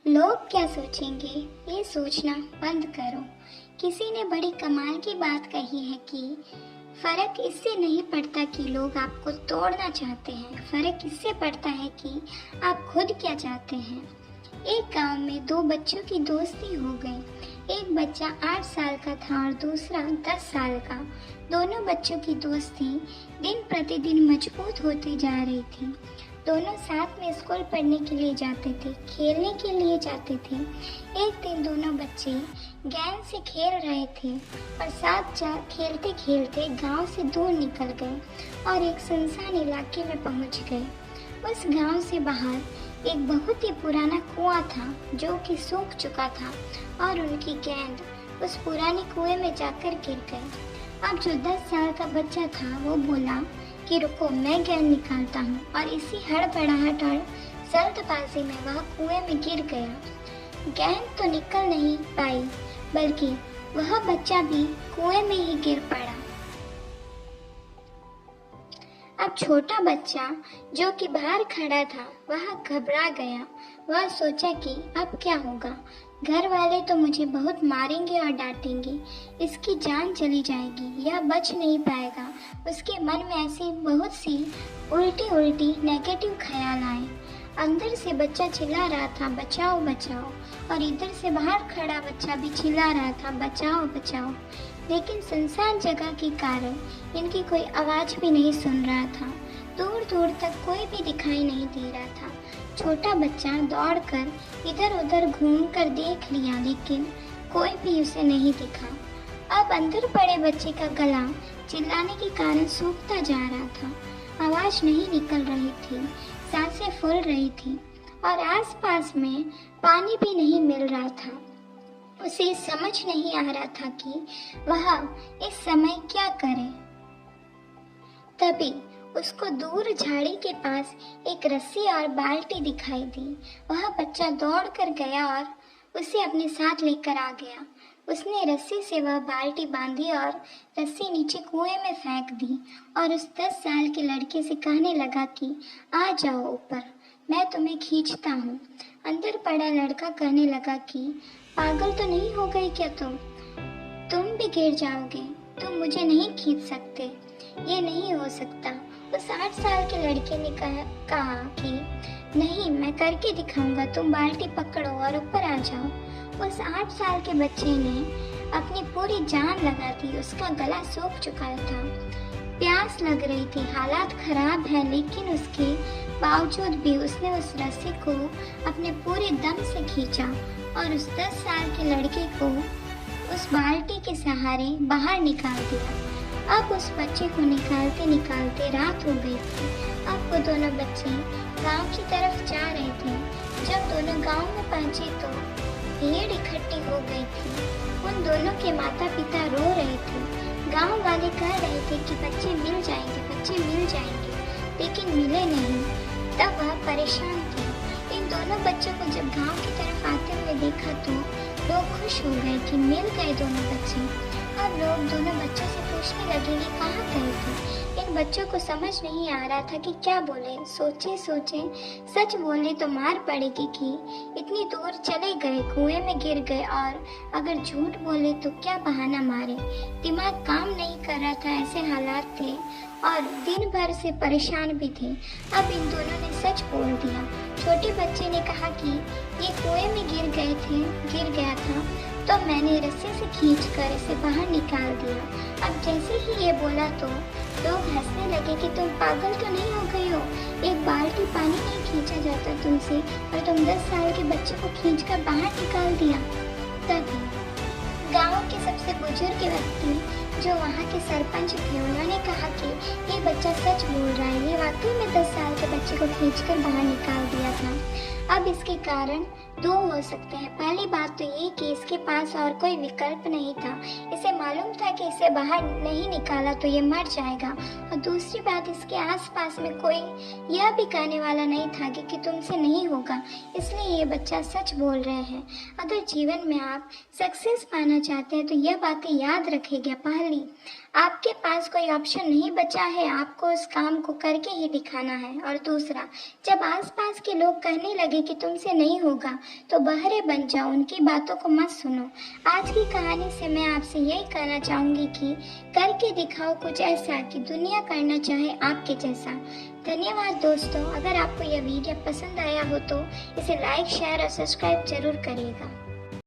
लोग क्या सोचेंगे ये सोचना बंद करो। किसी ने बड़ी कमाल की बात कही है कि फर्क इससे नहीं पड़ता कि लोग आपको तोड़ना चाहते हैं, फर्क इससे पड़ता है कि आप खुद क्या चाहते हैं। एक गांव में दो बच्चों की दोस्ती हो गई। एक बच्चा 8 साल का था और दूसरा 10 साल का। दोनों बच्चों की दोस्ती दिन प्रतिदिन मजबूत होती जा रही थी। दोनों साथ में स्कूल पढ़ने के लिए जाते थे, खेलने के लिए जाते थे। एक दिन दोनों बच्चे गेंद से खेल रहे थे और खेलते खेलते गांव से दूर निकल गए और एक सुनसान इलाके में पहुंच गए। उस गांव से बाहर एक बहुत ही पुराना कुआं था जो कि सूख चुका था और उनकी गेंद उस पुराने कुएं में जाकर गिर गई। अब जो 10 साल का बच्चा था वो बोला कि रुको, मैं गेंद निकालता हूँ, और इसी हड़बड़ाहट और जल्दबाजी में वह कुएं में गिर गया। गेंद तो निकल नहीं पाई बल्कि वह बच्चा भी कुएं में ही गिर पड़ा। अब छोटा बच्चा जो कि बाहर खड़ा था वह घबरा गया। वह सोचा कि अब क्या होगा, घर वाले तो मुझे बहुत मारेंगे और डांटेंगे, इसकी जान चली जाएगी, यह बच नहीं पाएगा। उसके मन में ऐसी बहुत सी उल्टी नेगेटिव ख्याल आए। अंदर से बच्चा चिल्ला रहा था बचाओ बचाओ, और इधर से बाहर खड़ा बच्चा भी चिल्ला रहा था बचाओ बचाओ। लेकिन सुनसान जगह के कारण इनकी कोई आवाज भी नहीं सुन रहा था। दूर दूर तक कोई भी दिखाई नहीं दे रहा था। छोटा बच्चा दौड़कर इधर उधर घूमकर देख लिया लेकिन कोई भी उसे नहीं दिखा। अब अंदर पड़े बच्चे का गला चिल्लाने के कारण सूखता जा रहा था। आवाज नहीं निकल रही थी, सांसें फूल रही थी और आसपास में पानी भी नहीं मिल रहा था। उसे समझ नहीं आ रहा था कि वह इस समय क्या करे। तभी उसको दूर झाड़ी के पास एक रस्सी और बाल्टी दिखाई दी। वह बच्चा दौड़ कर गया और उसे अपने साथ लेकर आ गया। उसने रस्सी से वह बाल्टी बांधी और रस्सी नीचे कुएं में फेंक दी और उस 10 साल के लड़के से कहने लगा कि आ जाओ ऊपर, मैं तुम्हें खींचता हूँ। अंदर पड़ा लड़का कहने लगा कि पागल तो नहीं हो गई क्या तुम भी गिर जाओगे, तुम मुझे नहीं खींच सकते, ये नहीं हो सकता। उस 8 साल के लड़के ने कहा कि नहीं, मैं करके दिखाऊंगा, तुम बाल्टी पकड़ो और ऊपर आ जाओ। उस 8 साल के बच्चे ने अपनी पूरी जान लगा दी। उसका गला सूख चुका था, प्यास लग रही थी, हालात खराब है, लेकिन उसके बावजूद भी उसने उस रस्सी को अपने पूरे दम से खींचा और उस 10 साल के लड़के को उस बाल्टी के सहारे बाहर निकाल दिया। अब उस बच्चे को निकालते निकालते रात हो गई थी। अब वो दोनों बच्चे गांव की तरफ जा रहे थे। जब दोनों गांव में पहुंचे तो भीड़ इकट्ठी हो गई थी। उन दोनों के माता पिता रो रहे थे। गांव वाले कह रहे थे कि बच्चे मिल जाएंगे, बच्चे मिल जाएंगे, लेकिन मिले नहीं। तब वह परेशान थे। इन दोनों बच्चों को जब गांव की तरफ आते हुए देखा तो लोग खुश हो गए कि मिल गए दोनों बच्चे। अब लोग दोनों बच्चों से पूछने लगे कि कहाँ गए थे। इन बच्चों को समझ नहीं आ रहा था कि क्या बोले। सोचे सच बोले तो मार पड़ेगी कि इतनी दूर चले गए, कुएं में गिर गए, और अगर झूठ बोले तो क्या बहाना मारे। दिमाग काम नहीं कर रहा था, ऐसे हालात थे और दिन भर से परेशान भी थे। अब इन दोनों ने सच बोल दिया। छोटे बच्चे ने कहा कि ये कुएं में गिर गया था तो मैंने रस्सी से खींचकर इसे बाहर निकाल दिया। अब जैसे ही ये बोला तो लोग हंसने लगे कि तुम पागल तो नहीं हो गई हो, एक बाल्टी पानी नहीं खींचा जाता तुमसे और तुम 10 साल के बच्चे को खींचकर बाहर निकाल दिया। तभी गांव के सबसे बुजुर्ग व्यक्ति जो वहाँ के सरपंच थे, उन्होंने कहा कि ये बच्चा सच बोल रहा है, ये वाकई में 10 साल के बच्चे को खींचकर बाहर निकाल दिया था। अब इसके कारण 2 हो सकते हैं। पहली बात तो ये कि इसके पास और कोई विकल्प नहीं था, इसे मालूम था कि इसे बाहर नहीं निकाला तो ये मर जाएगा, और दूसरी बात इसके आसपास में कोई यह भी कहने वाला नहीं था कि तुमसे नहीं होगा, इसलिए ये बच्चा सच बोल रहे हैं। अगर जीवन में आप सक्सेस पाना चाहते हैं तो यह बातें याद रखिएगा। पहली, आपके पास कोई ऑप्शन नहीं बचा है, आपको उस काम को करके ही दिखाना है। और दूसरा, जब आसपास के लोग कहने लगे कि तुमसे नहीं होगा तो बहरे बन जाओ, उनकी बातों को मत सुनो। आज की कहानी से मैं आपसे यही कहना चाहूँगी कि करके दिखाओ कुछ ऐसा कि दुनिया करना चाहे आपके जैसा। धन्यवाद दोस्तों। अगर आपको यह वीडियो पसंद आया हो तो इसे लाइक, शेयर और सब्सक्राइब जरूर करिएगा।